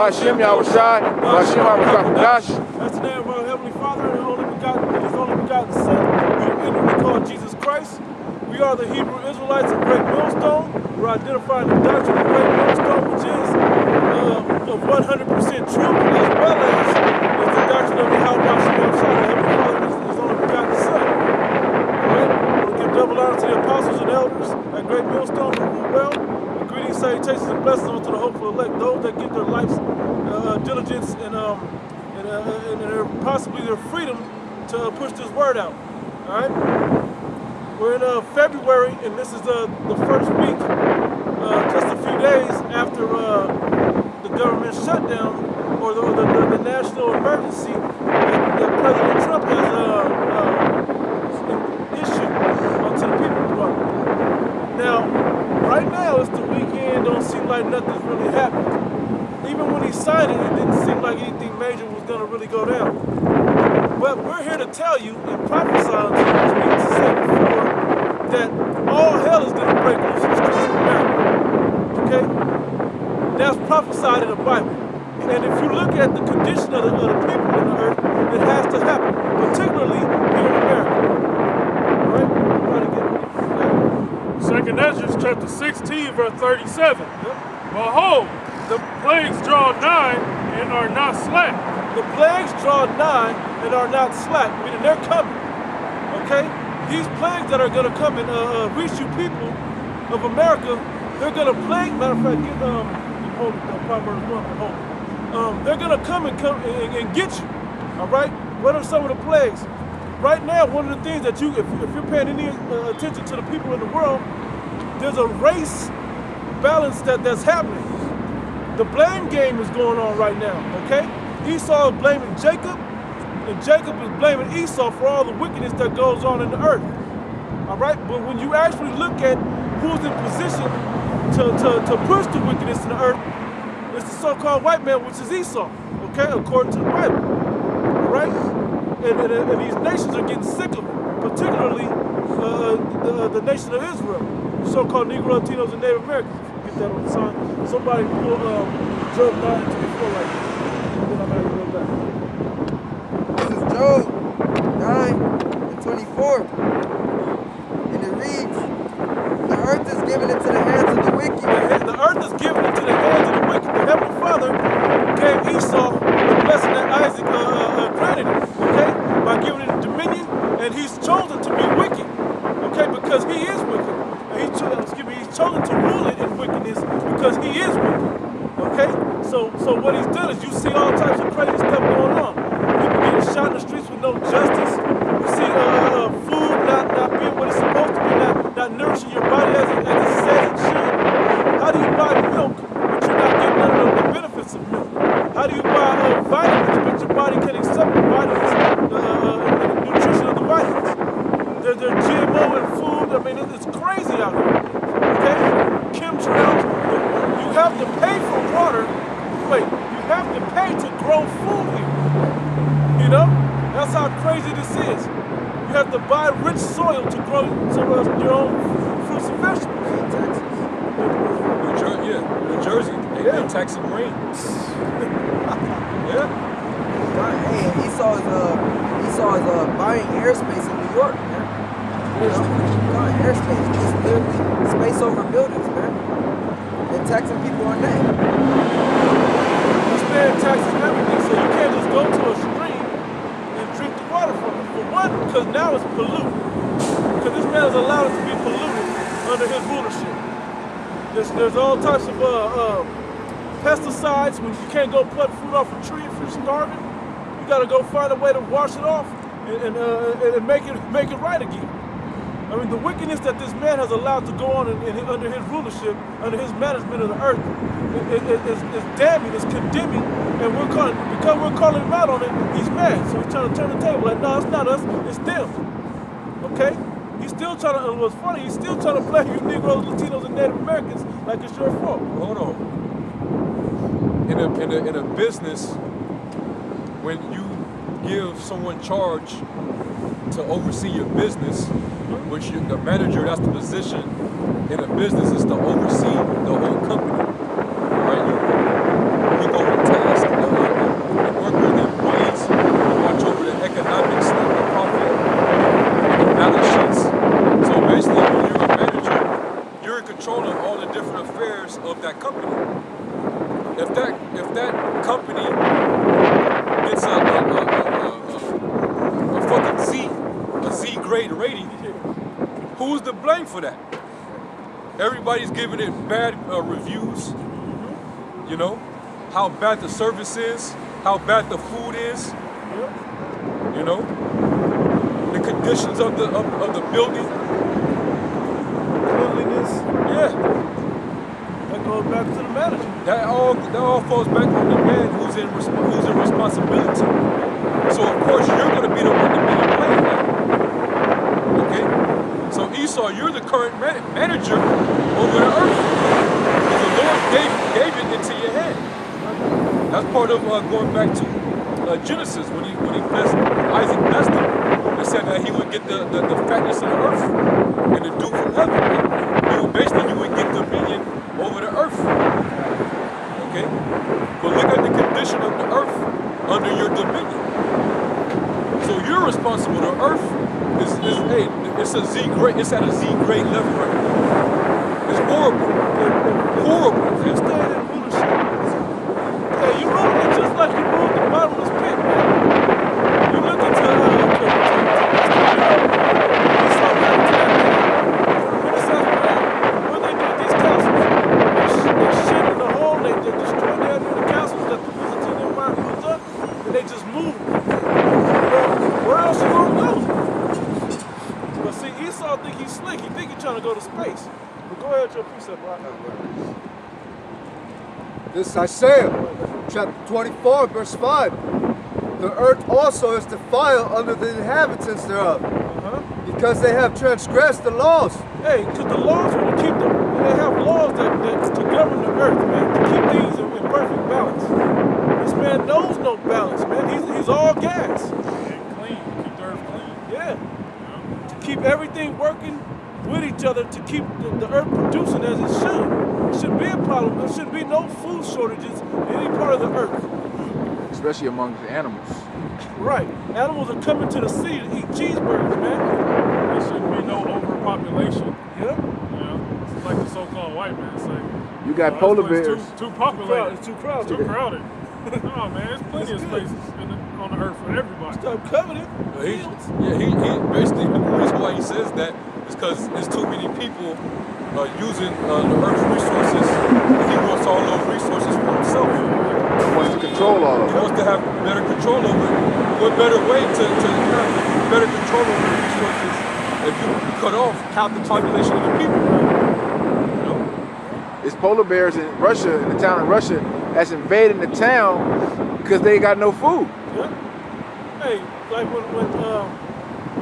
Ba'Shem Yahushai, Ba'Shem Abrakash. That's the name of our Heavenly Father and His only begotten Son, who we call Jesus Christ. We are the Hebrew Israelites of Great Millstone. We're identifying the doctrine of Great Millstone, which is of 100% truth, as well as is the doctrine of the Ba'Shem Yahushai, the Heavenly Father and His only begotten Son. Alright? We'll give double honor to the apostles and elders at Great Millstone who rule well. Greetings, salutations, and blessings unto the hopeful elect, those that give their life's diligence and possibly their freedom to push this word out. All right, we're in February, and this is the first week, just a few days after the government shutdown or the national emergency that President Trump has issued to the people. Now, right now it's the weekend. Don't seem like nothing's really happening. Even when he signed it, it didn't seem like anything major was going to really go down. But we're here to tell you and prophesy to you, as we used to say before, that all hell is going to break loose in the streets of America. Okay? That's prophesied in the Bible. And if you look at the condition of the people in the earth, it has to happen, particularly here in America. All right? Second Ezra chapter 16, verse 37. Behold, the plagues draw nigh and are not slack. The plagues draw nigh and are not slack, meaning they're coming. Okay? These plagues that are going to come and reach you people of America, they're going to plague. Matter of fact, hold Proverbs 1. They're going to come and get you. All right? What are some of the plagues? Right now, one of the things that if you're paying any attention to the people in the world, there's a race balance that's happening. The blame game is going on right now, okay? Esau is blaming Jacob, and Jacob is blaming Esau for all the wickedness that goes on in the earth, all right? But when you actually look at who's in position to push the wickedness in the earth, it's the so-called white man, which is Esau, okay, according to the Bible, all right? And these nations are getting sick of it, particularly the nation of Israel, so-called Negro, Latinos, and Native Americans. Get that on the sign. Somebody pull Job 9 and 24 right now. And then I'm going to go back. This is Job 9 and 24. And it reads, the earth is given into the hands of the wicked. The earth is given into the hands of the wicked. The Heavenly Father gave Esau the blessing that Isaac granted him, okay? By giving him dominion, and he's chosen to be wicked, okay? Because he is wicked. He's chosen to rule it in wickedness because he is wicked. Okay? So what he's done is you see all types of crazy stuff going on. People getting shot in the streets with no justice. You see food not being what it's supposed to be, not nourishing your body as it says it should. How do you buy milk but you're not getting none of the benefits of milk? How do you buy vitamins but your body can accept the vitamins, the nutrition of the vitamins? There's GMO in food. I mean, it's crazy out here. Okay? Chemtrails. You have to pay for water. Wait, you have to pay to grow food here. You know? That's how crazy this is. You have to buy rich soil to grow your own fruits and vegetables. Texas. New Jersey. They tax and rain. Yeah. Hey, Esau is buying airspace in New York, man. Airspace, just literally space over buildings, man. They're taxing people on that. He's paying taxes and everything, so you can't just go to a stream and drink the water from it. For one, because now it's polluted. Because this man has allowed it to be polluted under his rulership. There's all types of pesticides. When you can't go pluck fruit off a tree if you're starving, you got to go find a way to wash it off and make it right again. I mean, the wickedness that this man has allowed to go on under his rulership, under his management of the earth, is damning, it's condemning, and because we're calling him out on it, he's mad. So he's trying to turn the table like, no, it's not us, it's them. Okay? He's still trying to, and what's funny, he's still trying to blame you Negroes, Latinos, and Native Americans like it's your fault. Hold on. In a business, when you give someone charge to oversee your business, which the manager, that's the position in a business, is to oversee the whole company. Right? You go to company gets a fucking Z grade rating, who's to blame for that? Everybody's giving it bad reviews. You know, how bad the service is, how bad the food is. You know, the conditions of the building. Cleanliness. Yeah. That goes back to the manager. That all falls back on the man who's in responsibility. So of course you're going to be the one to be the blame. Okay. So Esau, you're the current manager over the earth. The Lord gave it into your hand. That's part of going back to Genesis when he blessed Isaac, blessed him. He said that he would get the fatness of the earth and the dew from heaven. Right? You would get dominion over the earth. Okay? But look at the condition of the earth under your dominion. So you're responsible. The earth it's a Z grade. It's at a Z grade level right now. It's horrible. Horrible. You stayed in rulership. Yeah, you ruled it just like you ruled the bottomless pit, man. You look into what they do with these castles. They shit in the hole, they destroy the castles that the Byzantine Empire built up, and they just move. Where else you gonna go? But see, Esau think he's slick. He think he's trying to go to space. But go ahead, your precept, right? This is Isaiah, chapter 24, verse 5. The earth also is defiled under the inhabitants thereof, because they have transgressed the laws. Hey, because the laws will keep them. They have laws that to govern the earth, man, to keep things in perfect balance. This man knows no balance, man. He's all gas. Clean, keep the earth clean. Yeah. To keep everything working with each other, to keep the earth producing as it should. It shouldn't be a problem. There should be no food shortages in any part of the earth. Especially among the animals. Right. Animals are coming to the city to eat cheeseburgers, man. There shouldn't be no overpopulation. Yeah. It's like the so-called white man say. You got polar this bears. place Too populated. It's too crowded. Too crowded. No, man, there's plenty of spaces on the earth for everybody. Stop coveting He fields. basically, the reason why he says that is because there's too many people using the earth's resources, and he wants all those resources for himself. He wants to control all of He it. wants to have better control over it. What better way to have better control over the resources if you cut off half the population of the people? You know? It's polar bears in Russia, in the town of Russia, that's invading the town because they got no food. Yeah. Hey, like when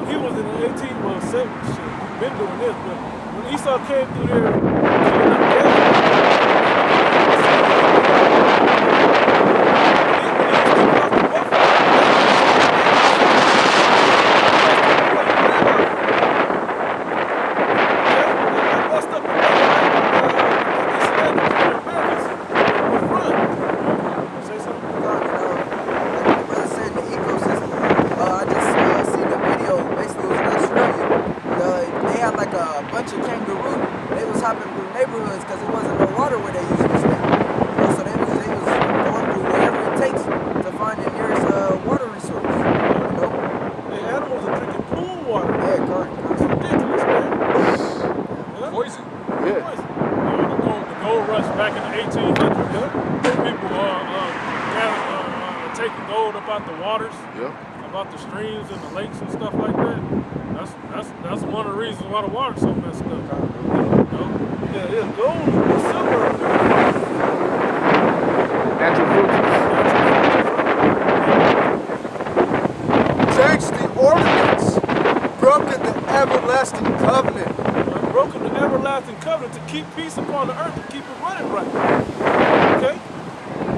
he was in the 18, well, 7, shit, we've been doing this, but when Esau came through there, about the streams and the lakes and stuff like that. That's one of the reasons why the water's so messed up. You know? Yeah, gold and silver. Natural filters. Changed the ordinance, broken the everlasting covenant. Broken the everlasting covenant to keep peace upon the earth, to keep it running right. Okay?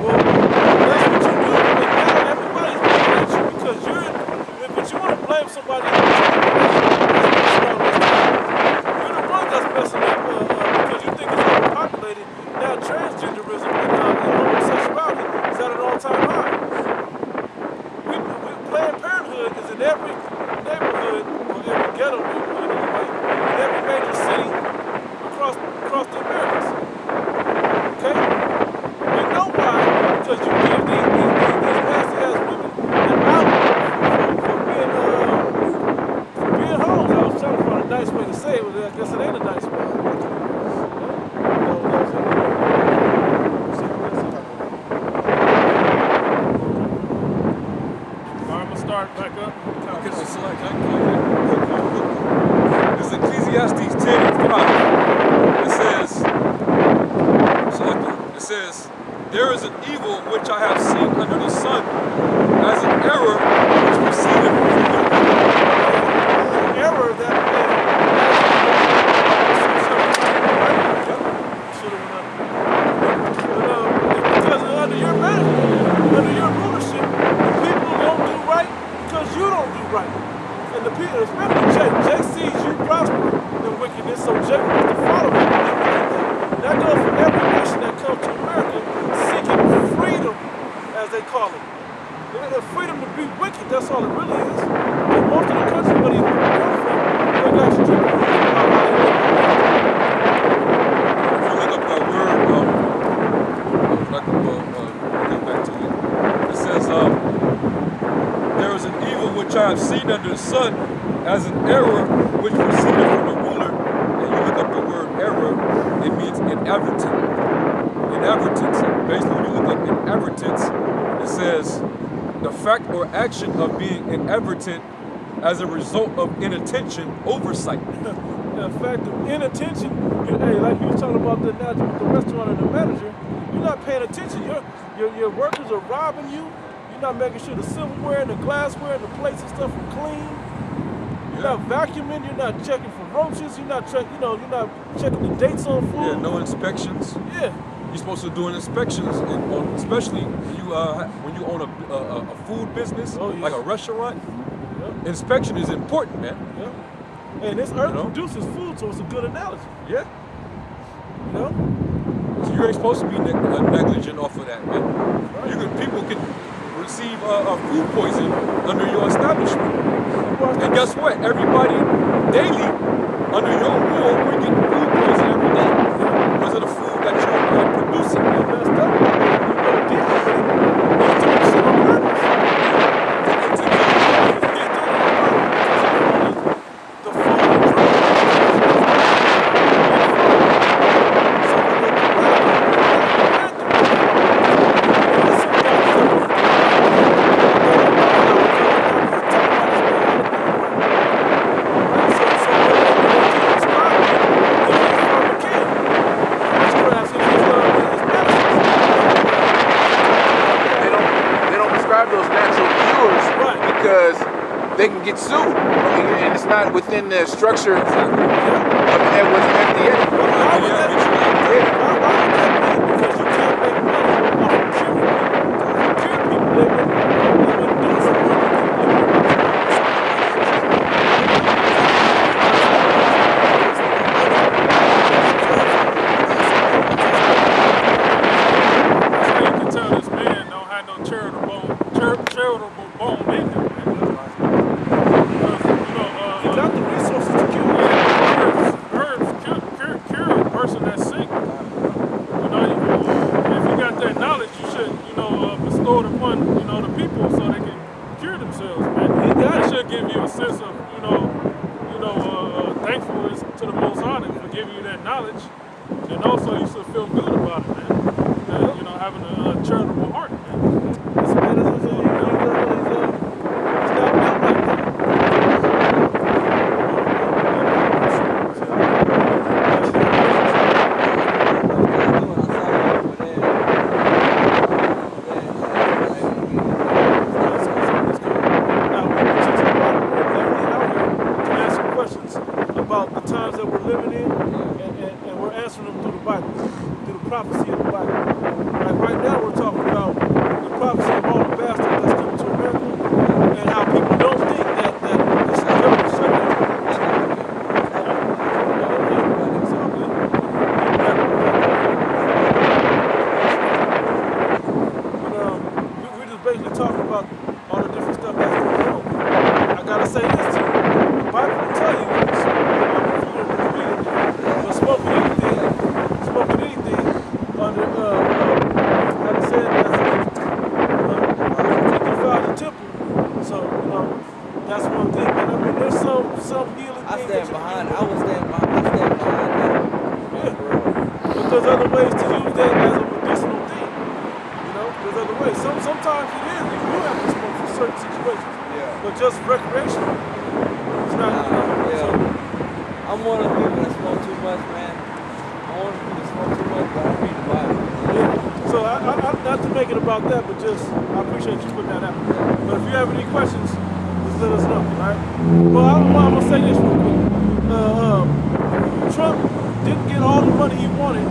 Well, that's what you do. And everybody's looking at you because you're in, but you want to blame somebody else. You're the one that's messing up because you think it's overpopulated. Now transgenderism and homosexuality is at an all-time high. Planned Parenthood is in every neighborhood, or every ghetto neighborhood anyway, in every major city across the Americas. Okay? Back up. Okay, so like, this is Ecclesiastes 10:5. It says, there is an evil which I have seen under the sun, as an error which proceedeth from the Error that because under your management, under your rulership, the people don't do right because you don't do right. And the people, especially Jake sees you prosper in wickedness, so Jake wants to follow him. That goes for every nation that comes to America seeking freedom, as they call it. The freedom to be wicked, that's all it really is. And most of the country, where these people come from, they got strict rules about how they live. If you look up that word, get back to it. It says, there is an evil which I have seen under the sun, as an error which proceeded from the ruler. And you look up the word error, it means inadvertent. Inadvertence. Basically, when you look up inadvertence, it says the fact or action of being inadvertent as a result of inattention, oversight. The fact of inattention, hey, like you was talking about the analogy with the restaurant and the manager, you're not paying attention. Your workers are robbing you. You're not making sure the silverware and the glassware and the plates and stuff are clean. You're not vacuuming. You're not checking for roaches. You're not you're not checking the dates on food. Yeah, no inspections. Yeah. You're supposed to do inspections, especially when you own a food business, like a restaurant. Yeah. Inspection is important, man. Yeah. And this earth produces food, so it's a good analogy. Yeah. You know? So you ain't supposed to be negligent off of that, man. People can receive food poisoning under your establishment. And guess what? Everybody daily under your rule, we're getting food poisoning every day because of the food that you're producing. You messed up. You don't deal with it. You took the shit on purpose. The food and those natural cures because they can get sued, and it's not within the structure of that was FDA. Why would that be? Because you can't make money off of curing people. Cure people, they would do something. charitable bone in him. He got the resources to cure. Herbs cure a person that's sick. If you got that knowledge, you should, bestow it upon, the people so they can cure themselves, man. That should give you a sense of, thankfulness to the Most High for giving you that knowledge, and also you should feel good about it, man. Having a charitable heart, man. This man is not built like that. Now, to answer questions about the times that we're living in, and we're answering them through the Bible, through the prophecy of the Bible. Like right now, we're talking about the prophecy of all the bastards that's coming to America, and how people don't think that this is government shutdown. But we're just basically talking about all the different stuff that's going on. I gotta say this too. The Bible will tell you, but smoking anything under, like I said, defile the temple. So, that's one thing. But I mean, there's some healing things. I would stand behind that. Yeah. But there's other ways to use that as a medicinal thing. There's other ways. Sometimes it is, you do have to smoke for certain situations. Yeah. But just recreational, it's not. Yeah. So, I'm one of the people that smoke too much, man. I'm one of the people that smoke too much, but I read the Bible. yeah. So not to make it about that, but just I appreciate you putting that out. But if you have any questions, just let us know, all right? Well, I'm gonna say this real quick. Trump didn't get all the money he wanted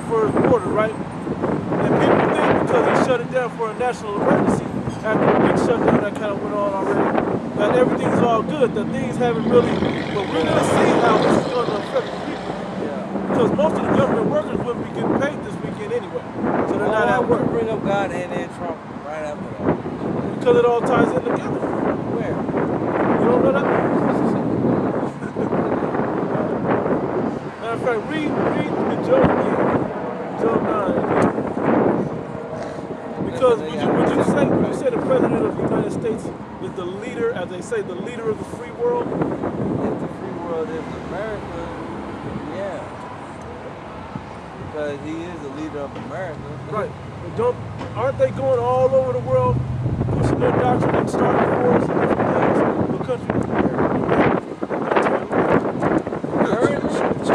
for his border, right? And people think because he shut it down for a national emergency after the big shutdown that kind of went on already, that everything's all good, that things haven't really, but we're gonna see how this is gonna affect the people. Because most of the government workers wouldn't be getting paid this weekend anyway. So they're not at work. Bring up God and then Trump right after that. Because it all ties in together. Where? You don't know that? Matter of fact, read the Job again. Job 9 again. Because would you say the president of the United States is the leader, as they say, the leader of the free world? If the free world is America, yeah. Because he is the leader of America. Right. But aren't they going all over the world pushing their doctrine and starting wars and different things? The country.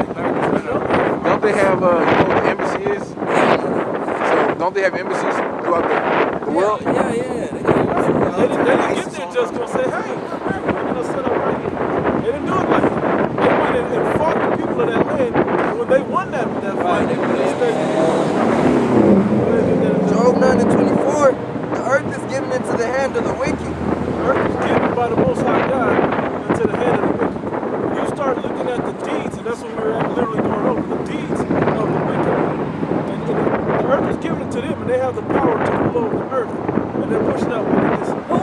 Don't they have, you know what the embassy is? So don't they have embassies throughout the world? Yeah. They didn't get there just gonna say, hey, we're gonna set up right here. They didn't do it like that. They went and fought the people of that land, and when they won that fight, they stayed. Job 9 and 24, the earth is given into the hand of the wicked. The earth is given by the Most High God into the hand of the wicked. You start looking at the deeds, and that's what we were literally going over, the deeds of the wicked. And the earth is given to them, and they have the power to rule over the earth. And they're pushing out wickedness. Who?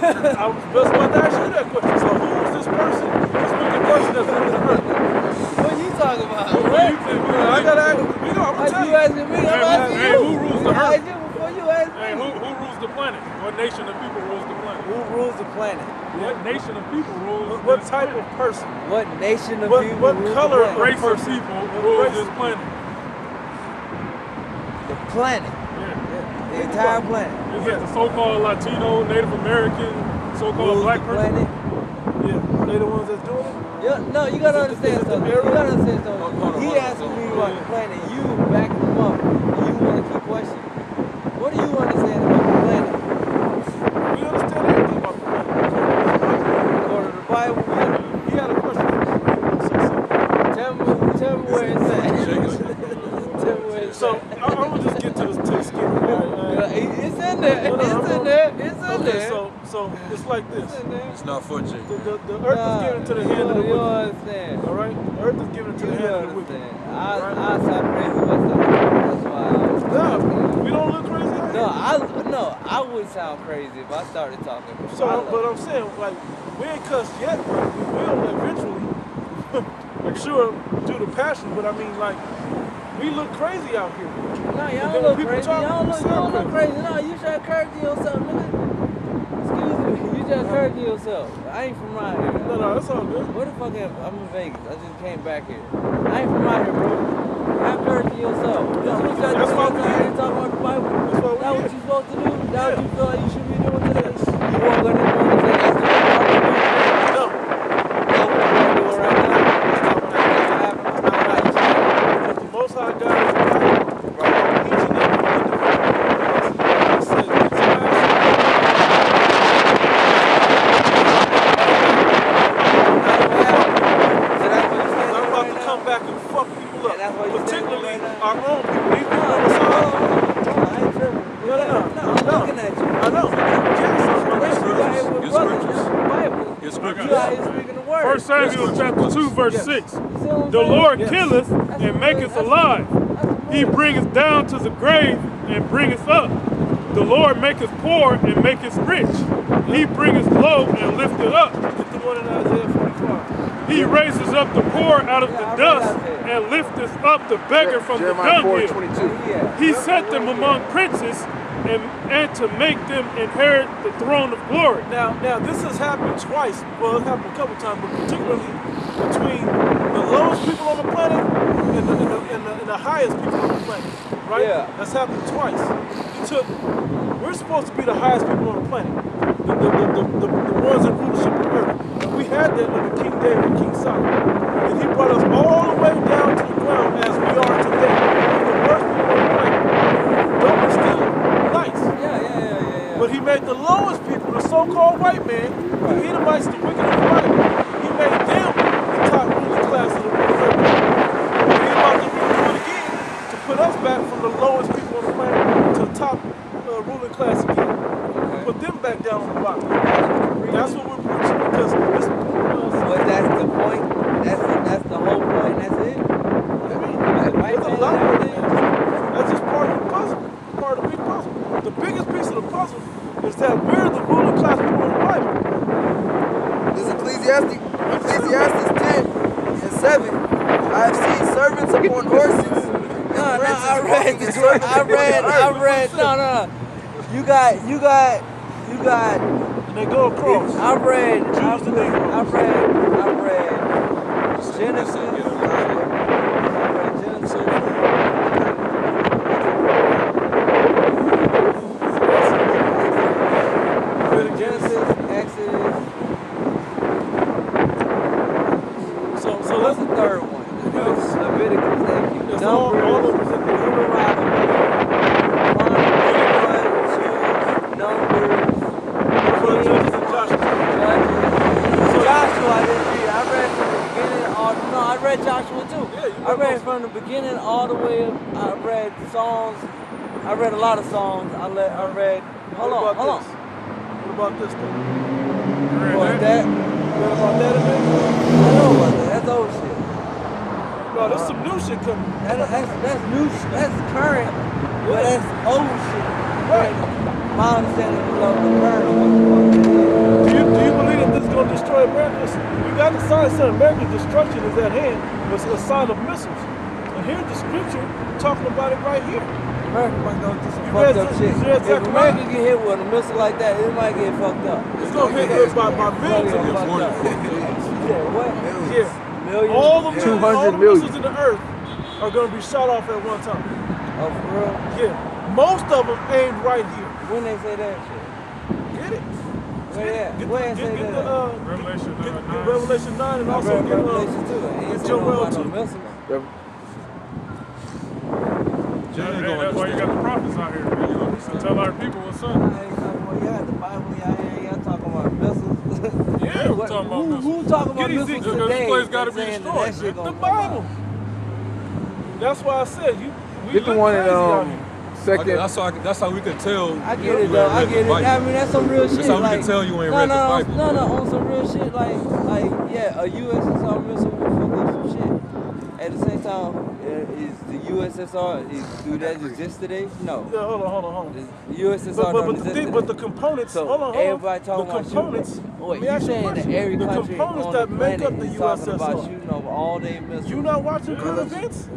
I was just about to ask you that question. So who is this person, this wicked person that's ruling the earth? What are you talking about? What do you think? I gotta ask you. I'm gonna tell You you. asking me? I'm asking Hey, you. who rules the I earth? asked you before you asked me. Hey, who rules the planet? What nation of people rules the planet? Who rules the planet? What nation of people rules What this type planet? of person? What nation of What- people what rules color the planet? Race of person? people What rules race? this planet? The planet. Yeah. The entire planet. Is it the so-called Latino, Native American, so-called Rules black the person? planet. Yeah, they the ones that's doing it. Yeah, no, you gotta understand something. You gotta understand Hold something. on, He hold on, asking hold me on. about the planet. You backing him up. You want to keep questioning. What do you understand about the planet? We understand everything about the planet. According to the Bible, He had a question. Say something. tell me where it's at. Shake it. Tell me where it's So at. I'm gonna just get to the skin. All right? It's in there. No, no, It's I'm in there. It's in Okay, there. so it's like this. It's in there. It's not for Jake. The earth is given to the hand of the You wicked. understand. All right, the earth is given to You the hand of the wicked. understand. Right. I sound crazy myself. That's why I was No, we don't look crazy. No, I would sound crazy if I started talking. So, but I'm saying, like, we ain't cussed yet, but we will eventually. I'm sure due to passion, but I mean, like, we look crazy out here. No, then y'all when look people crazy. talk, Y'all we sound look crazy. No, you try to encourage yourself, nigga. Excuse me, you try to encourage yourself. I ain't from around here. No, that's all good. Where the fuck I'm in Vegas. I just came back here. I ain't from out here, bro. Have courage yourself. This is what you got to That's do. why we Talk here. about the Bible. That's why we That what here. you supposed to do? That what Yeah. you feel like you should be doing today? You walk on the road and say, that's what I'm doing. No, That's what I'm doing right now. That's what happened. That's not what I used to do. because the Most High God is the Bible. Each and every individual. He said, "It's I'm about to come back and fuck people And that's why up, you particularly standing right now? our own people. These people on the side. No, I'm looking at you. I know. Yes, You out here with Get brothers. scriptures. This is the Bible. Get You scriptures. out here speaking the word. 1 Samuel chapter 2, verse Yes. 6. You see what I'm The saying? Lord Yes. killeth and maketh alive. He bringeth down to the grave and bringeth up. The Lord maketh poor and maketh rich. He bringeth low and lifteth up. Get the one in Isaiah 45. He raises up the poor out of the dust and lifteth up the beggar from the Jeremiah dunghill. 4:22. Yeah. He set them among princes and to make them inherit the throne of glory. Now, this has happened twice. Well, it happened a couple times, but particularly between the lowest people on the planet and the highest people on the planet. Right? Yeah. That's happened twice. We're we're supposed to be the highest people on the planet. The ones in rulership of earth. And we had that under King David and King Solomon. And he brought us all the way down to the ground as we are today. We're the worst people on the planet. Though we're still nice. Yeah. But he made the lowest people, the so-called white man, the Edomites, the wicked and the violent, he made them the top ruling class of the earth. And he's about to do it again to put us back from the lowest people on the planet to the top ruling class again. Put them back down on the bottom. That's what we're preaching because this. But that's the point. That's the whole point. That's it. There's a lot of things. That's just part of the puzzle. Part of the big puzzle. The biggest piece of the puzzle is that we're the ruling class people in the Bible. This Ecclesiastes 10 and 7. I have seen servants upon horses. I read. No. You got. And they go across. I read Genesis. Genesis, Exodus. So what's the third one? Leviticus, thank you. Numbers, Joshua, I didn't read. I read from the beginning. I read Joshua too. I read from the beginning all the way up. I read Psalms. I read a lot of Psalms. I read. Hold on. What about this thing? What that? You read about that a bit? I know about that. That's old shit. No, there's some new shit coming. That's new. That's current. But that's old shit. Right. My understanding of the current of what the fuck it is. Do you believe that this is going to destroy America? We got the sign saying America's destruction is at hand, but it's a sign of missiles. And here's the scripture talking about it right here. America might go through some You fucked read up this- shit. you read If Zechariah? America get hit with a missile like that, it might get fucked up. It's going to get hit by millions of Fucked missiles. up. Yeah, what? Yeah. Millions? All the 200 million. missiles in the earth are going to be shot off at one time. Oh, for real? Yeah. Most of them aimed right here. When they say that shit? Get it? Where at? Get Where the, say get that? the, Revelation get 9. Revelation 9 and I also read get Revelation too. He ain't get say Joel nothing about no too. missiles. That's why you got the prophets out here. You know, to tell our people what's up. I ain't talking about, you got the Bible, y'all talking about missiles. Yeah, we're talking about missiles. Who talking about Get missiles Ezekiel, because this today? place gotta be saying that destroyed, that shit man. The gonna come Bible. out? That's why I said we Get the look one crazy in out here. second. That's how we can tell. I get it though. I get it. I mean, that's some real shit. That's how we like, can tell you ain't no, read no, the Bible. No, on some real shit. Like, yeah, a USSR missile will fuck up some shit. At the same time, is the USSR, do that exist today? No. Yeah, hold on. The USSR don't exist today. But the components, So hold on. everybody talking the about components. shooting. let Wait, me you ask you a saying that question. every the country components on that the make planet up the is talking about USSR. shooting over all their missiles? You not watching current events?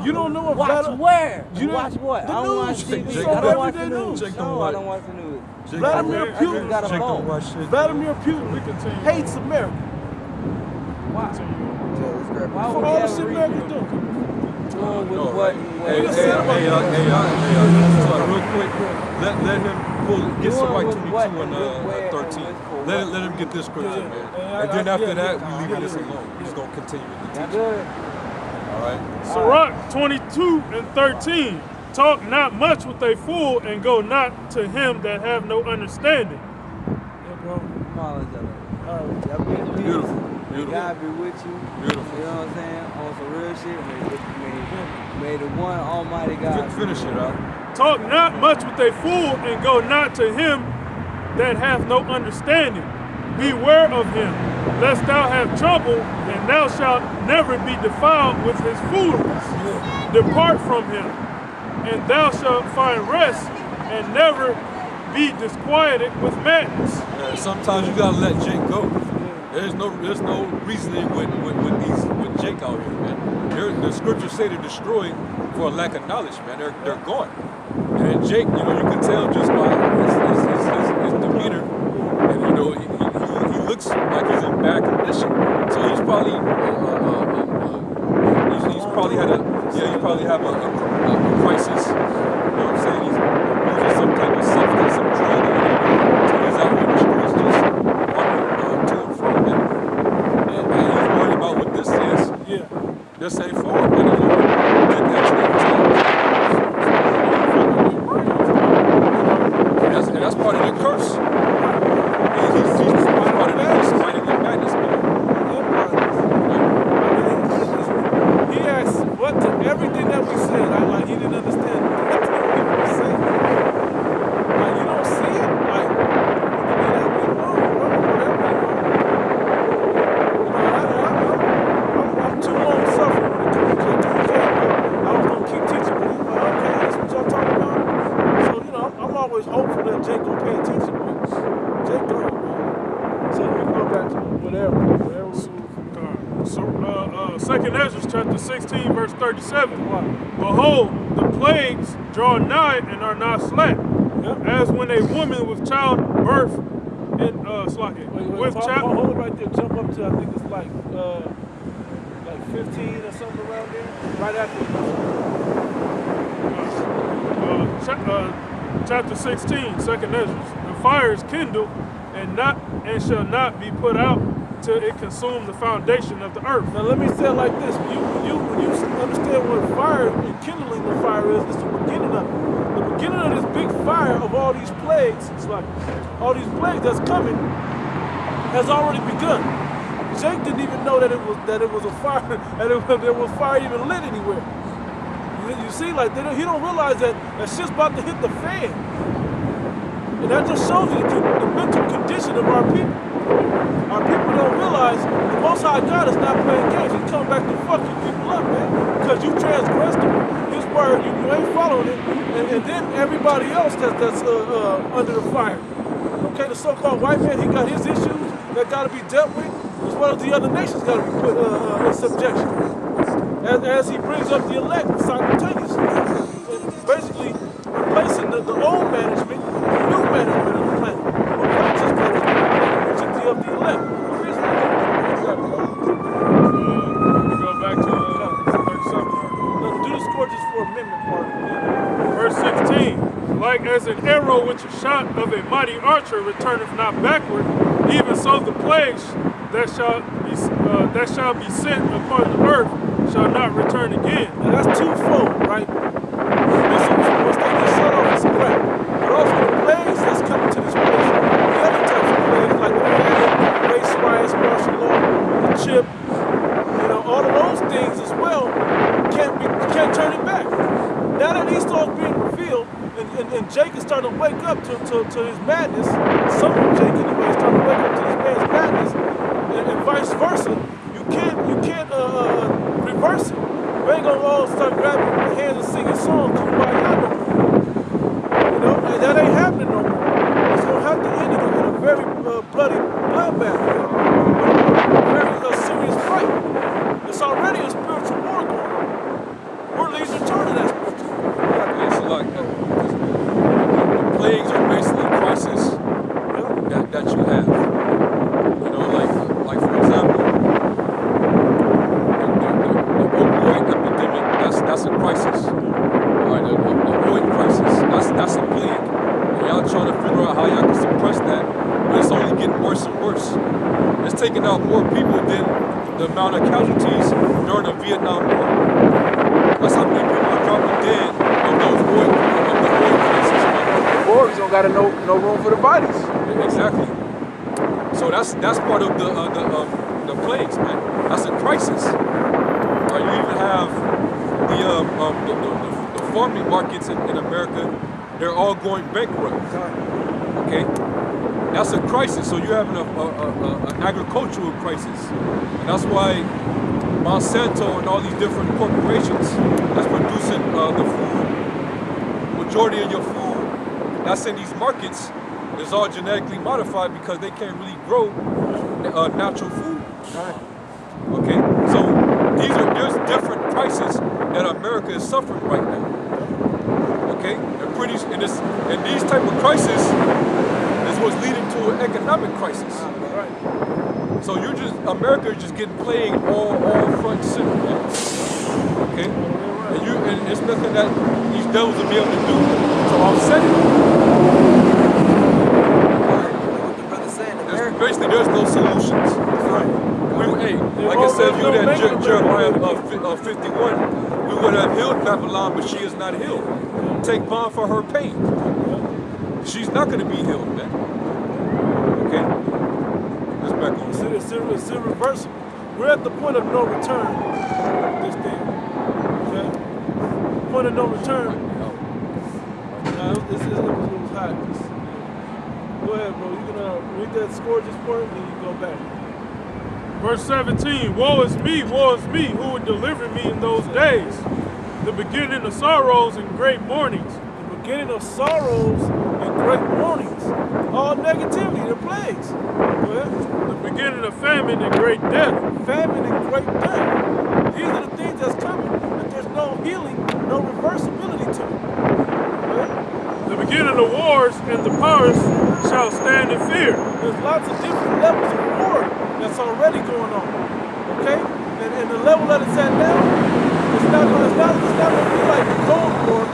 You don't know what Watch Vladimir- where? You don't- Watch what? the I don't watch news. TV. It's I on don't watch the everyday news. news. No, I don't watch the news. Vladimir I just got a Jake don't phone. watch shit. Vladimir Putin hates America Why? Why for would all he the have shit a America's reason? doing. No, What? Hey, just hey, said about hey, that. real quick. Let him get Doing somebody with 22 what and and with where 13. and with for Let what? him get this scripture, Yeah, man. yeah, And then after that, we yeah, leaving this yeah. alone. He's gonna continue with the Y'all teaching. good? All right. Sirach 22 and 13. Talk not much with a fool, and go not to him that have no understanding. Yeah, bro. Come on, let's go. All right. Y'all be at peace. Beautiful. May Beautiful. God be with you. Beautiful. You know what I'm saying? On some real shit. May the one Almighty God. Finish it out. Talk not much with a fool, and go not to him that hath no understanding. Beware of him, lest thou have trouble, and thou shalt never be defiled with his foolishness. Depart from him, and thou shalt find rest, and never be disquieted with madness. Yeah, sometimes you gotta let Jake go. There's no reasoning with Jake out here, man. The scriptures say they're destroyed for a lack of knowledge, man. They're gone. And Jake, you can tell just by his demeanor, and he looks like he's in bad condition. So he's probably he's probably had he probably have a crisis. You know what I'm saying? He's using some type of substance. that's part of the curse. He's part of the curse, fighting the madness, man. He asked what everything that we said. Like he didn't understand nothing we were saying. Like you don't see it. Like I'm too long suffering when it comes to J. I was gonna keep teaching, but he's like, okay, that's what y'all talking about. So I'm always hopeful that Jake gonna pay attention, but Jake don't, man. So we can go back to whatever we So, 2nd Ezra chapter 16, verse 37. Behold, the plagues draw nigh and are not slack, as when a woman with childbirth in with child. Hold it right there. Jump up to I think it's like 15 or something around there. Right after. Chapter 16, 2nd Ezra. The fire is kindled and shall not be put out till it consume the foundation of the earth. Now let me say it like this: when you understand what fire and kindling the fire is, it's the beginning of it. The beginning of this big fire of all these plagues, it's like all these plagues that's coming, has already begun. Jake didn't even know that it was a fire, that there was fire even lit anywhere. You see, like he don't realize that shit's about to hit the fan, and that just shows you the mental condition of our people. Our people don't realize the Most High God is not playing games. He's coming back to fuck you people up, man, because you transgressed His word. You ain't following it, and then everybody else that's under the fire. Okay, the so-called white man, he got his issues that got to be dealt with, as well as the other nations got to be put in subjection. As he brings up the elect simultaneously, basically replacing the old management, the new management of the planet, with righteous management of the elect. We go back to 37. No, do the scourges for amendment part. Verse 16. Like as an arrow which is shot of a mighty archer returneth not backward, even so the plagues that shall be sent upon the earth shall not return again. And that's twofold, right? Once they get shut off, it's a crap. But also the plagues that's coming to this place, the other types of plagues like the famine, race riots, martial law, the chip, all of those things as well, can't turn it back. Now that Esau's being revealed, and Jake is starting to wake up to his madness, some of Jake anyway is starting to wake up to this man's madness, and vice versa. You can't reverse it. We ain't gonna all start grabbing your hands and singing songs kumbaya no more. And that ain't happening no more. It's gonna have to end in a very bloody bloodbath, a very serious fight. It's already a spiritual war going on. Where leads return to that spiritual war? It's like the plagues are basically crisis that you have. Like for example, the opioid epidemic, that's a crisis. Or the opioid crisis, that's a plague. And y'all trying to figure out how y'all can suppress that, but it's only getting worse and worse. It's taking out more people than the amount of casualties during the Vietnam War. That's how many people are dropping dead of the opioid crisis. The morgues don't got no room for the bodies. Exactly. So that's part of the plagues, man. That's a crisis. Or you even have the farming markets in America. They're all going bankrupt. Okay, that's a crisis. So you're having an agricultural crisis, and that's why Monsanto and all these different corporations that's producing the food, majority of your food that's in these markets is all genetically modified because they can't really grow natural food. Okay, so there's different crises that America is suffering right now. Okay, and these type of crises is what's leading to an economic crisis. So America is just getting plagued all front and center, man. Okay, and it's nothing that these devils will be able to do to offset it. Basically, there's no solutions. Like I said, if you had Jeremiah 51, we would have healed Babylon, but she is not healed. Take balm for her pain. She's not going to be healed, man. Okay? Let's back on. It's irreversible. We're at the point of no return with this thing. Okay? Point of no return. It was hot. Go ahead, bro. You can read that Scourge's part and then you go back. Verse 17, woe is me, who would deliver me in those days? The beginning of sorrows and great mournings. The beginning of sorrows and great mournings. All negativity, the plagues. Go ahead. The beginning of famine and great death. Famine and great death. These are the things that's coming, but there's no healing, no reversibility to it. Go ahead. The beginning of wars and the powers shall stand in fear. There's lots of different levels of war that's already going on. Okay? And the level that it's at now, it's not going to be like the Cold War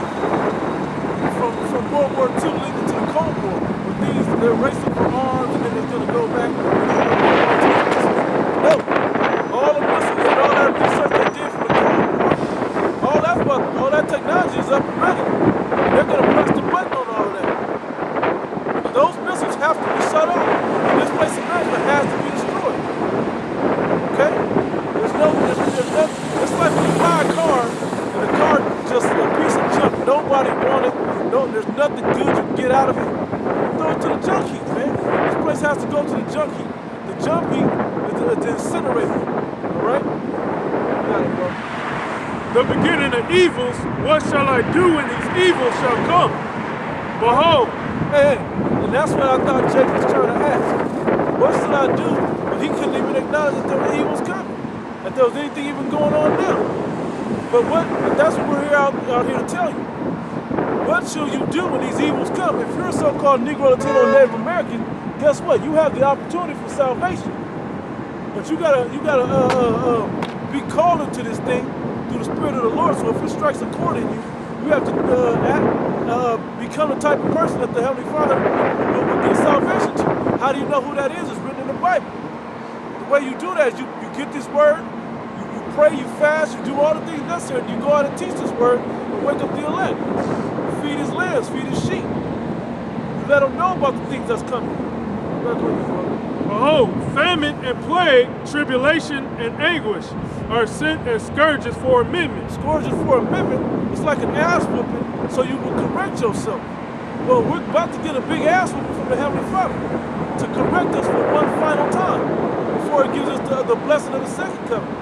from World War II leading to the Cold War. With they're racing for arms and then it's going to go back. No. All the missiles and all that research they did from the Cold War, all that technology is up and ready. They're going to press the button on all of that. Those missiles have to be shut off. And this place in America has to be destroyed. Okay? There's nothing. It's like when you buy a car and the car just a piece of junk. Nobody wants it. No, there's nothing good you can get out of it. Throw it to the junk heap, man. This place has to go to the junk heap. The junk heap is the incinerator. Alright? You got it, bro. The beginning of evils, what shall I do when these evils shall come? Behold, Hey, and that's what I thought Jake was trying to ask. What should I do? But he couldn't even acknowledge that there were evils coming. That there was anything even going on now. But that's what we're out here to tell you. What should you do when these evils come? If you're a so-called Negro, Latino, Native American, guess what? You have the opportunity for salvation. But you gotta be called into this thing through the Spirit of the Lord. So if it strikes a chord in you, you have to become the type of person that the Heavenly Father will give salvation to. How do you know who that is? It's written in the Bible. The way you do that is you get this word, you pray, you fast, you do all the things necessary, you go out and teach this word and wake up the elect. Feed his lambs, feed his sheep. You let them know about the things that's coming. behold, famine and plague, tribulation and anguish are sent as scourges for amendment. Scourges for amendment, it's like an ass whooping, so you will correct yourself. Well, we're about to get a big ass whooping from the Heavenly Father to correct us for one final time before He gives us the blessing of the second coming.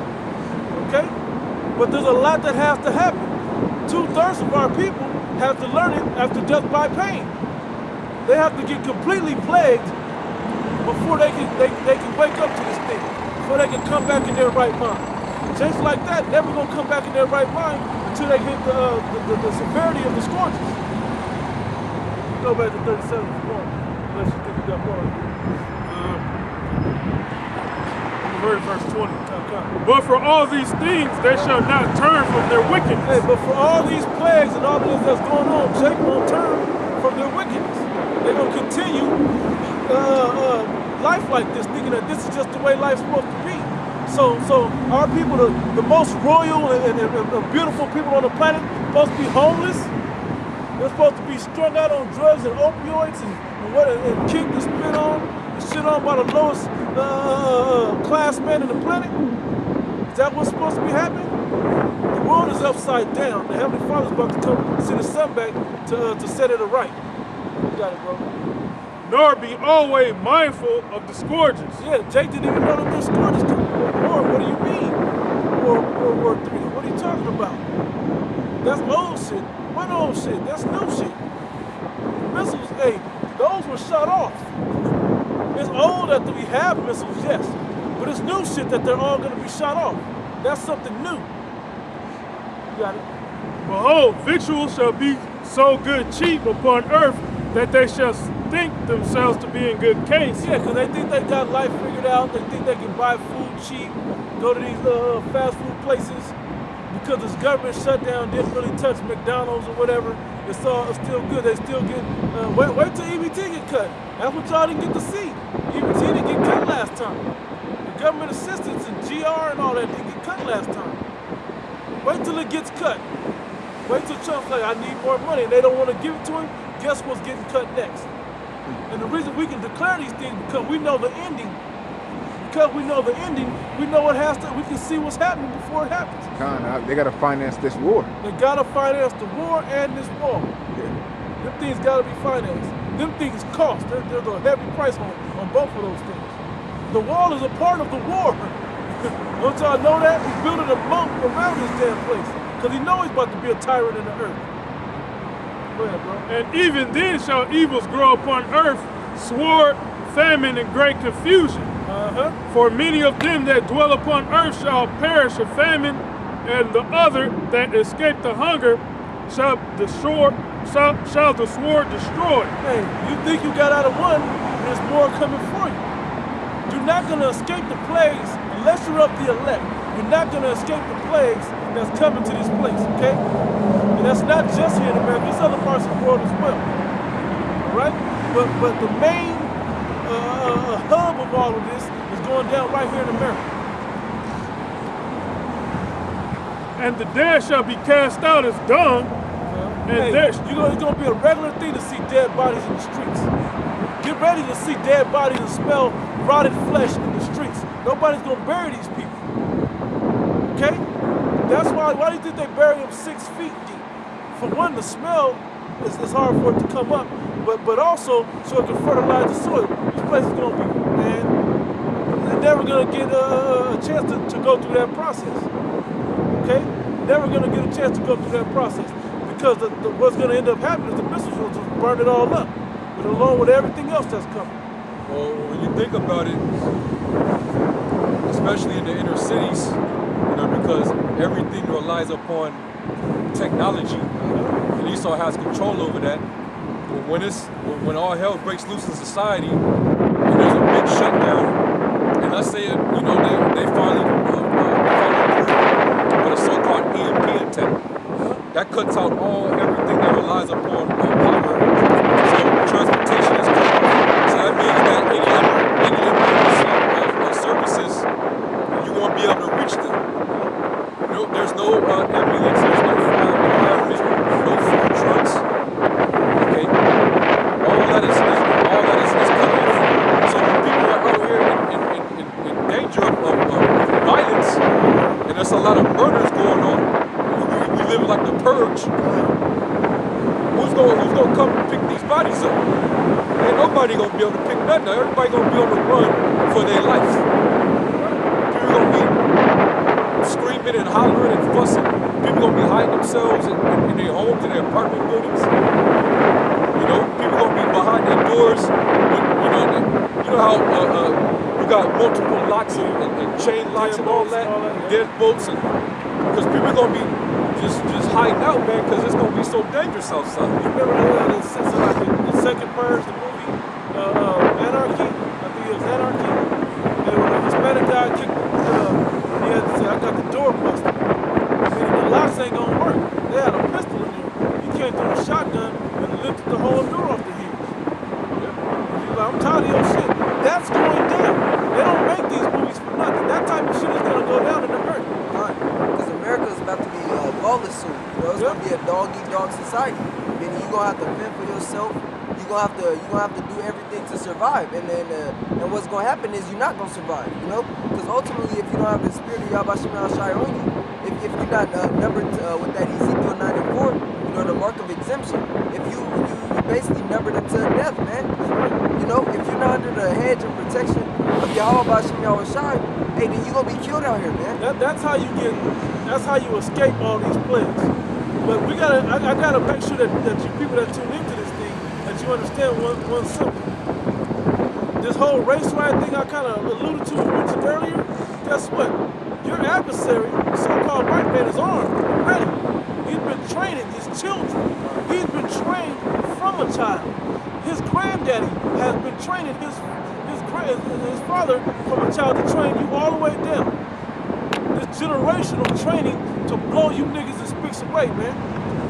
Okay? But there's a lot that has to happen. 2/3 of our people have to learn it after death by pain. They have to get completely plagued before they can wake up to this thing, before they can come back in their right mind. Just like that, never gonna come back in their right mind until they get the severity of the scourges. Go back to 37 if you want, unless you think you got more. Verse 20. But for all these things they shall not turn from their wickedness. Hey, but for all these plagues and all this that's going on, Jacob won't turn from their wickedness. They're going to continue life like this, thinking that this is just the way life's supposed to be. So our people, the most royal and beautiful people on the planet, supposed to be homeless. They're supposed to be strung out on drugs and opioids and kicked and spit on and shit on by the lowest class man in the planet. Is that what's supposed to be happening? The world is upside down. The Heavenly Father's about to come send His Son back to set it aright. You got it, bro. Nor be always mindful of the scourges. Yeah, Jake didn't even know that there's scourges coming. War, what do you mean? World War III. What are you talking about? That's old shit. What old shit? That's new shit. Missiles, hey, those were shut off. It's old that we have missiles, yes. But it's new shit that they're all going to be shot off. That's something new. You got it? Behold, victuals shall be so good cheap upon earth that they shall think themselves to be in good case. Yeah, because they think they got life figured out. They think they can buy food cheap, go to these fast food places. Because this government shutdown didn't really touch McDonald's or whatever. It's still good. They still get, wait till EBT get cut. That's what y'all didn't get to see. EBT didn't get cut last time. The government assistance and GR and all that didn't get cut last time. Wait till it gets cut. Wait till Trump's like, I need more money. And they don't want to give it to him. guess what's getting cut next? And the reason we can declare these things because we know the ending. Because we know the ending, we know what has to. We can see what's happening before it happens. They gotta finance this war. They gotta finance the war and this wall. Yeah. Them things gotta be financed. Them things cost. There's a heavy price on both of those things. The wall is a part of the war. Don't y'all know that? He's building a moat around this damn place. Because he knows he's about to be a tyrant in the earth. Go ahead, bro. And even then shall evils grow upon earth, sword, famine, and great confusion. For many of them that dwell upon earth shall perish of famine, and the other that escape the hunger shall the sword destroy. Hey, you think you got out of one, there's more coming for you. You're not going to escape the plagues unless you're of the elect. You're not going to escape the plagues that's coming to this place, okay? And that's not just here in America, it's other parts of the world as well. All right? But the main hub of all of this is going down right here in America. And the dead shall be cast out as dung. Hey, it's going to be a regular thing to see dead bodies in the streets. Get ready to see dead bodies and smell rotted flesh in the streets. Nobody's going to bury these people. Okay? That's why do you think they bury them 6 feet deep? For one, the smell is hard for it to come up, but also so it can fertilize the soil. This place is going to be, man, they're never going to get a chance to go through that process. Okay? Never going to get a chance to go through that process. Because what's going to end up happening is the missiles will just burn it all up, but along with everything else that's coming. Well, when you think about it, especially in the inner cities, because everything relies upon technology, and Esau has control over that. But when all hell breaks loose in society, and there's a big shutdown, and let's say they finally through with a so-called EMP attack. That cuts out everything that relies upon power. So transportation is cut off. So that means that any emergency services, you won't be able to reach them. There's no ambulance, there's no fire, there's no food trucks. Okay, all that is cut off. So when people are out here in danger of violence, and there's a lot of murders going on. We live like the purge. Who's gonna come and pick these bodies up? Ain't nobody gonna be able to pick nothing up. Everybody gonna be on the run for their life. People gonna be screaming and hollering and fussing. People gonna be hiding themselves in their homes, in their apartment buildings. People gonna be behind their doors. You know how you got multiple locks and chain locks and all that, deadbolts, and because people gonna be just hiding out, man, because it's gonna be so dangerous outside. You remember the second Purge, the movie Anarchy? I think it was Anarchy. And when the Hispanic guy kicked, he had to say, "I got the door busted." Meaning the locks ain't gonna work. They had a pistol in there. He came through a shotgun and lifted the whole door off the hinge. He's like, "I'm tired of your shit." That's going down. They don't make these movies for nothing. That type of shit is gonna go down in the earth. Because America is about to be lawless soon. It's gonna be a dog-eat-dog society. Meaning you're gonna have to fend for yourself. You're gonna have to do everything to survive. And then what's gonna happen is you're not gonna survive. Because ultimately, if you don't have the spirit of Yahweh Shai on you, if you're not numbered with that Ezekiel 9:4, the mark of exemption. If you basically numbered until death, man. If you're not under the hedge of protection of Yahweh Shai, hey, then you're gonna be killed out here, man. That's how you escape all these plagues. But I gotta make sure that you people that tune into this thing, that you understand one simple. This whole race riot thing I kind of alluded to and mentioned earlier, guess what? Your adversary, the so-called white man, is armed and ready. He's been training his children. He's been trained from a child. His granddaddy has been training his father from a child to train you all the way down. This generational training to blow you niggas' spicks away, man.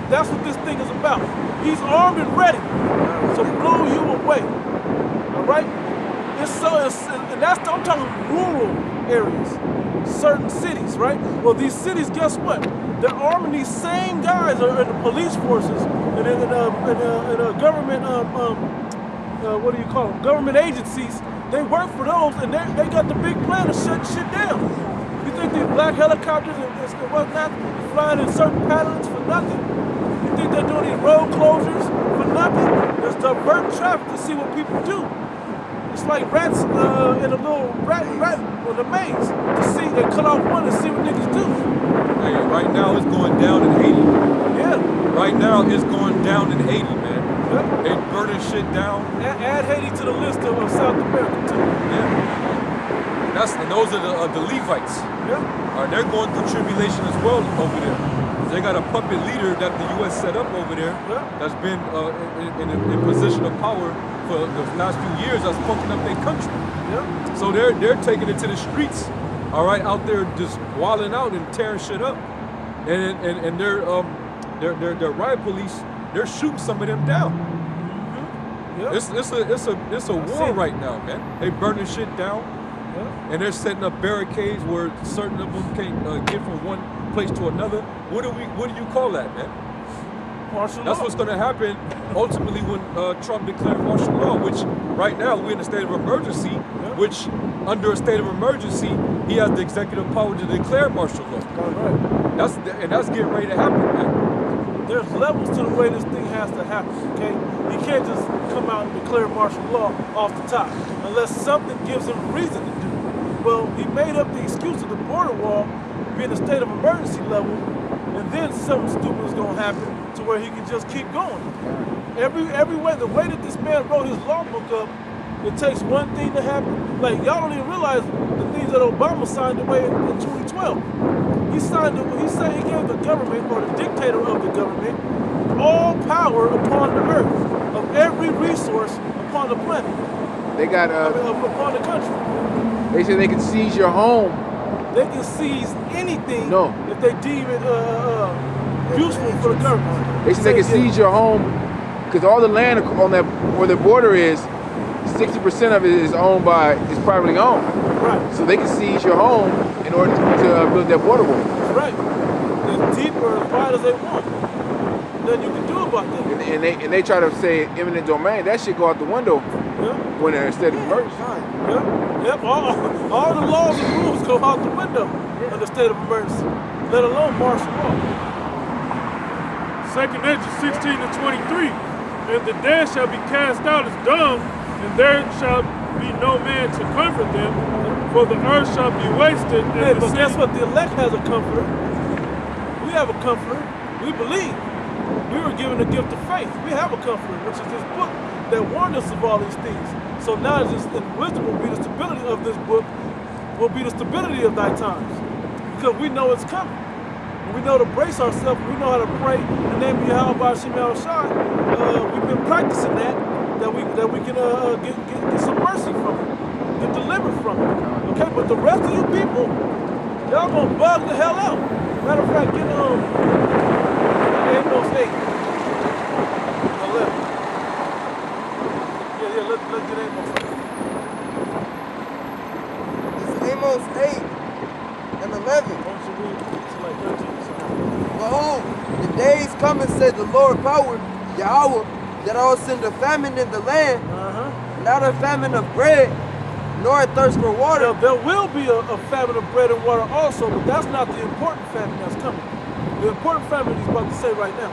That's what this thing is about. He's armed and ready to blow you away. All right? And I'm talking rural areas, certain cities, right? Well, these cities, guess what? They're arming these same guys are in the police forces and government what do you call them? Government agencies. They work for those, and they got the big plan to shut shit down. You think these black helicopters and whatnot flying in certain patterns for nothing? You think they're doing these road closures for nothing? It's to divert traffic to see what people do. It's like rats in a little rat or the maze to see. They cut off one and see what niggas do. Hey, right now it's going down in Haiti. Yeah. Right now it's going down in Haiti, man. Yep. They burning shit down. Add Haiti to the list of South America too. Yeah. And those are the Levites. Yeah. They're going through tribulation as well over there. They got a puppet leader that the U.S. set up over there that's been in position of power for the last few years that's fucking up their country. Yeah. So they're taking it to the streets, all right, out there just wilding out and tearing shit up. And their riot police, they're shooting some of them down. Yep. It's a war right now, man. They burning shit down, and they're setting up barricades where certain of them can't get from one place to another. What do you call that, man? Martial That's law. what's going to happen ultimately when Trump declared martial law, which right now we're in a state of emergency, which under a state of emergency, he has the executive power to declare martial law. Right. That's getting ready to happen, man. There's levels to the way this thing has to happen, okay? You can't just come out and declare martial law off the top unless something gives him a reason to do it. Well, he made up the excuse of the border wall being a state of emergency level, and then something stupid is going to happen to where he can just keep going. Every way, the way that this man wrote his law book up, it takes one thing to happen. Like, y'all don't even realize the things that Obama signed away in 2012. He said he gave the government, or the dictator of the government, all power upon the earth, of every resource upon the planet. They got upon the country. They say they can seize your home. They can seize anything if they deem it useful for the government. They say they can seize your home because all the land on that where the border is, 60% of it is privately owned. Right. So they can seize your home in order to build that border wall. Right. As deep or as wide as they want. Nothing you can do about that. And they try to say eminent domain. That shit go out the window when they're instead of emergency. Yep. All the laws and rules go out the window in the state of emergency, let alone martial law. 2nd Ezra 16 to 23. And the dead shall be cast out as dung, and there shall be no man to comfort them, for the earth shall be wasted. Hey, but guess what? The elect has a comforter. We have a comforter. We believe. We were given the gift of faith. We have a comforter, which is this book that warned us of all these things. So now this wisdom will be the stability of this book, will be the stability of thy times. Because we know it's coming. We know to brace ourselves. We know how to pray in the name of Yahweh Shem Shai. We've been practicing that we can get some mercy from it, get delivered from it. Okay, but the rest of you people, y'all gonna bug the hell out. Matter of fact, get Amos 8, 11. Yeah, let's get Amos 8. It's Amos 8 and 11. Behold, the days coming, said the Lord power, Yahweh, that I will send a famine in the land, not a famine of bread, nor a thirst for water. Now, there will be a famine of bread and water also, but that's not the important famine that's coming. The important famine he's about to say right now.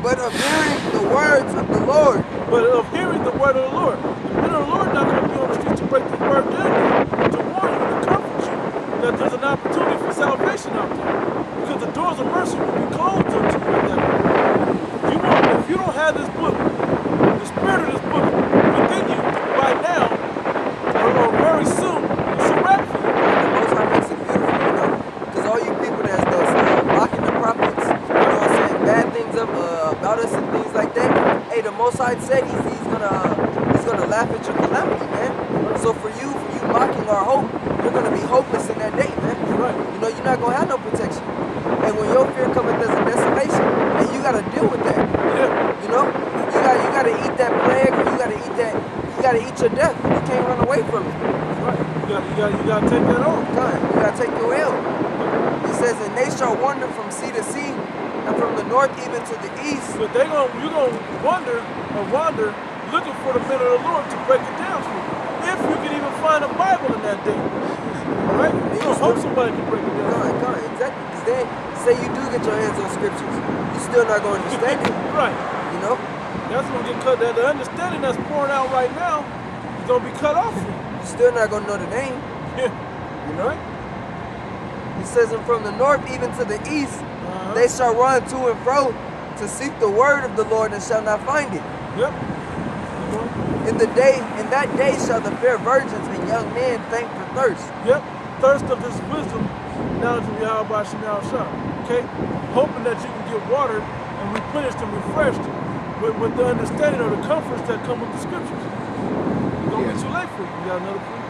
But of hearing the words of the Lord. But of hearing the word of the Lord. The word of the Lord not going to be on the street to break this word down, to warn you, to comfort you, that there's an opportunity for salvation out there. Because the doors of mercy will be closed unto you at that point. If you don't have this book, the spirit of this book within you right now, or very soon, it's a wrap for you. The Most High makes it beautiful, because all you people that's mocking the prophets, saying bad things about us and things like that. Hey, the Most High said he's gonna laugh at your calamity, man. So for you mocking our hope, you're gonna be hopeless in that day, man. Right. You're not gonna have no protection. And when your fear cometh as a desolation, and you gotta deal with that. Yeah. You gotta eat that plague, or you gotta eat your death. You can't run away from it. Right. You gotta take that on. You gotta take your ill. He says, and they shall wander from sea to sea, and from the north even to the east. But you're gonna wander looking for the men of the Lord to break it down for you. If you can even find a Bible in that day. Right? You don't hope somebody can break it down. God, exactly. Because then, say you do get your hands on scriptures, you're still not going to understand it. Right. You know? That's gonna get cut. The understanding that's pouring out right now is gonna be cut off. You're still not going to know the name. Yeah. You know? He says, and from the north even to the east, they shall run to and fro to seek the word of the Lord and shall not find it. Yep. In that day shall the fair virgins and young men thank for thirst. Yep. Thirst of this wisdom, knowledge of Yahweh Shemel Shah. Okay? Hoping that you can get watered and replenished and refreshed with the understanding of the comforts that come with the scriptures. It's gonna be too late for you. You got another point?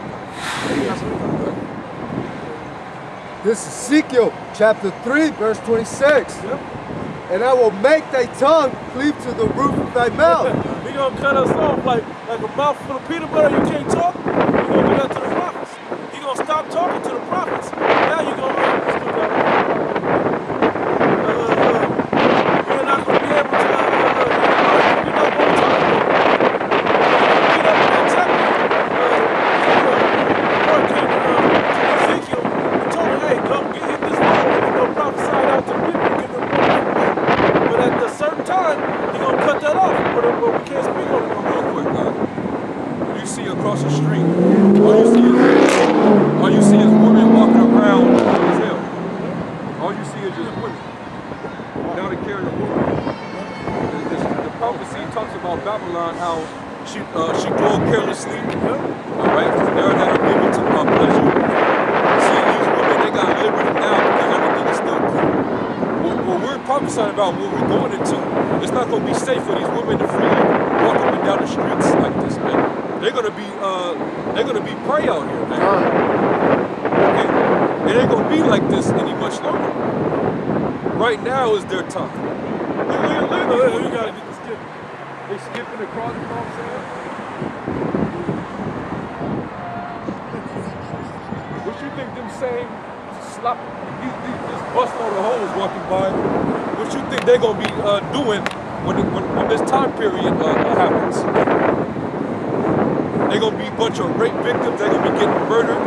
This is Ezekiel chapter 3, verse 26. Yep. And I will make thy tongue cleave to the roof of thy mouth. He gonna cut us off like a mouthful of peanut butter. You can't talk. He gonna do that to the prophets. He gonna stop talking to the prophets. Now you gonna we're not gonna be able to. You're not gonna talk about it. Get up in that chapter. Lord came to Ezekiel and told him, "Hey, go hit this road and go prophesy out to the people and give them word." But at a certain time, he gonna cut that off. But we can't speak on it. Real quick, when you see across the street, all you see is women walking around as hell. All you see is just women. Now they carry the woman. The prophecy talks about Babylon, how she drove carelessly. All right, there that are given to pleasure. See, these women, they got liberty now because everything is still cool. What we're prophesying about, what we're going into, it's not going to be safe for these women to freely walk up and down the streets like this, man. They're gonna be prey out here, man. Okay, it ain't gonna be like this any much longer. Right now is their time. You gotta get the skip. They skipping across, you know what I'm saying? What you think them saying? Slap, just bust all the hoes walking by. What you think they gonna be doing when this time period happens? They're gonna be a bunch of rape victims. They're gonna be getting murdered.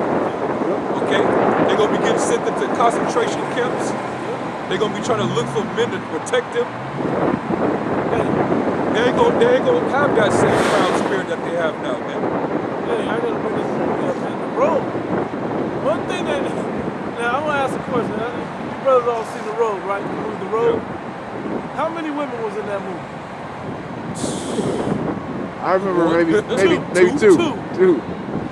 Okay, they're gonna be getting sent into concentration camps. They're gonna be trying to look for men to protect them. They ain't gonna have that same proud spirit that they have now, man. Hey, I gotta bring this up, man. The road. One thing that now I'm gonna ask a question. You brothers all seen The Road, right? The movie The Road. Yeah. How many women was in that movie? I remember maybe Two. Two.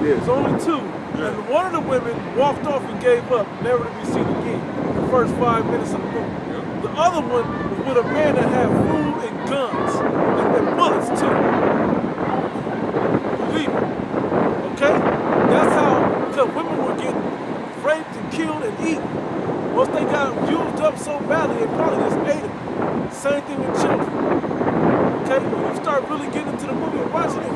Yeah. It's only two. Yeah. And one of the women walked off and gave up, never to be seen again. The first 5 minutes of the movie. Yeah. The other one was with a man that had food and guns and bullets too. Believe me. Okay? That's how, because women were getting raped and killed and eaten. Once they got used up so badly, they probably just ate them. Same thing with children. Okay? When you start really getting into the movie and watching it,